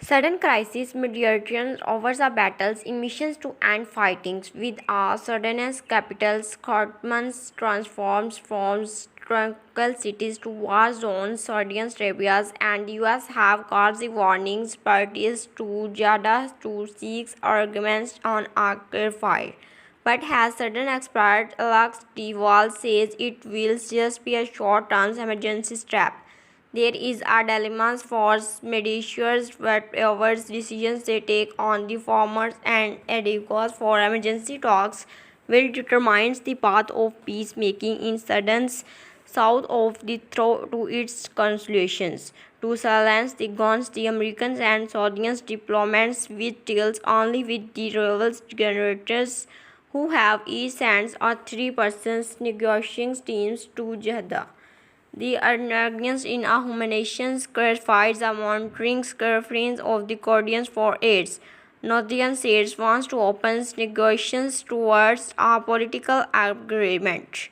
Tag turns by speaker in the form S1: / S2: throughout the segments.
S1: Sudden crisis Mediators offers a battles in missions to end fightings. With a suddenness, capitals, Khartoum's transforms from tranquil cities to war zones, Saudi Arabia's and the US have caused warnings parties to Jeddah to seek arguments on a fire. But has sudden expert Alex Deval says it will just be a short-term emergency step. There is a dilemma for mediators whatever decisions they take on the farmers and advocates for emergency talks will determine the path of peacemaking in Sudan's south of the throat to its consolations. To silence the guns, the Americans and Saudi diplomats with deals only with the rebels generators who have each sent a three-person negotiating teams to Jeddah. The Armenians in a humanitarian clarifies the monitoring preference of the Kurdians for AIDS. Northern states wants to open negotiations towards a political agreement.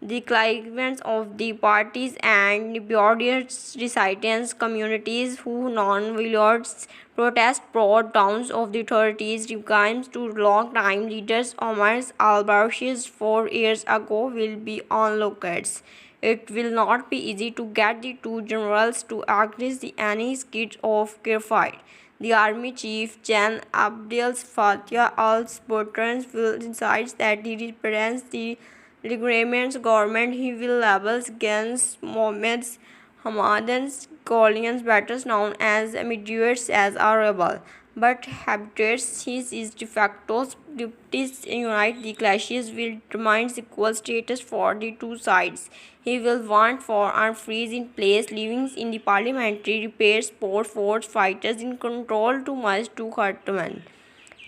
S1: The climates of the parties and Mediators dissidents communities who non-violent protest brought down of the authorities regimes to long-time leaders Omar al-Bashir 4 years ago will be on lookouts. It will not be easy to get the two generals to acknowledge the any skit of their fight. The army chief Jan Abdel Fattah al-Burhan will decides that he represents the Legitimate government. He will labels against Mohammed's Hamadan's coalitions, better known as Mediators, as a rebel. But Habitats his is de facto deputies unite the clashes will determine equal status for the two sides. He will want for and freeze in place, leaving in the parliamentary repair sport force fighters in control too much to Khartoum.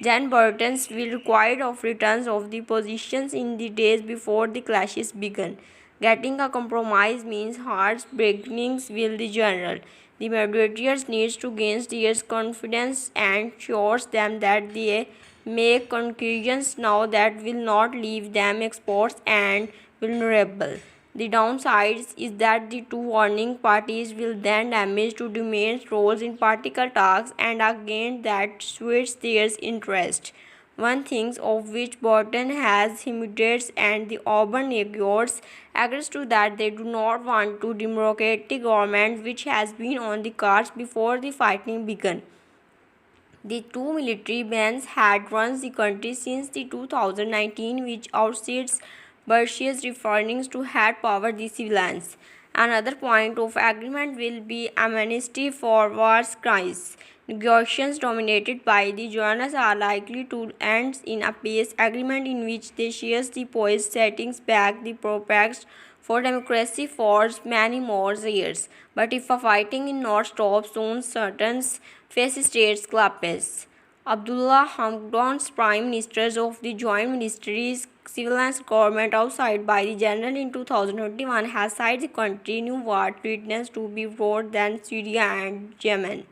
S1: Jan Burton's will require of returns of the positions in the days before the clashes began. Getting a compromise means hard beginnings will the general. The mediators needs to gain their confidence and assures them that they make conclusions now that will not leave them exposed and vulnerable. The downside is that the two warning parties will then damage to domain roles in political talks and again that suits their interest. One thing of which Burton has immediate and the urban negotiators agrees to that they do not want to democratic government which has been on the cards before the fighting began. The two military bands had run the country since the 2019, which outseats Bashir's referring to had power the civilians. Another point of agreement will be amnesty for war crimes. Negotiations dominated by the journalists are likely to end in a peace agreement in which they share the poised settings back the prospects for democracy for many more years. But if a fighting in not stop soon, certain face states collapse. Abdullah Hamdon's prime ministers of the joint ministries civilian government outside by the general in 2021 has cited the country new war threats to be worse than Syria and Yemen.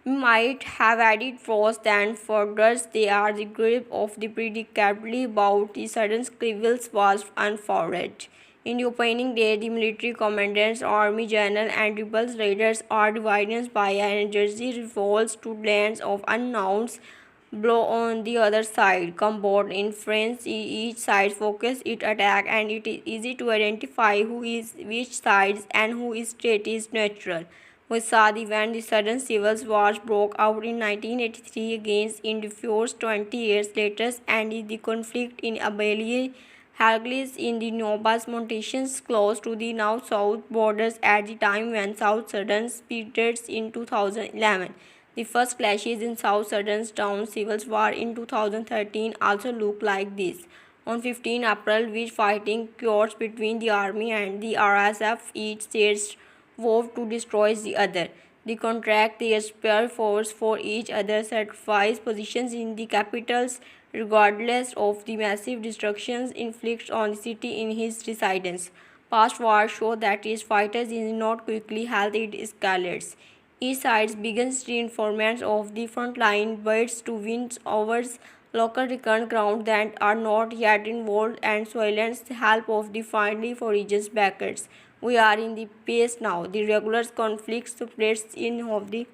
S1: Might have added frost and furthers they are the grip of the predictably about the sudden civils was unfounded. In the opening day, the military commandants, army general and rebels raiders are divided by an energy revolts to lands of unknowns blow on the other side. Combat in French, each side focus its attack and it is easy to identify who is which sides and who is state is natural. We saw the when the sudden civil wars broke out in 1983 against individuals 20 years later and the conflict in Abelia Harglis in the Nobas Mountains close to the now south borders at the time when South Sudan split in 2011. The first clashes in South Sudan's town civil war in 2013 also look like this. On 15 April, which fighting occurs between the army and the RSF, each state vowed to destroy the other. They contract their spare force for each other, sacrifice positions in the capitals, regardless of the massive destructions inflicted on the city in his residence. Past wars show that his fighters is not quickly held, it escalates. Each side begins reinforcements of the front line bids to win over local recurrent ground that are not yet involved and silence the help of the finally forages backers. We are in the pace now. The regular conflict spreads in of the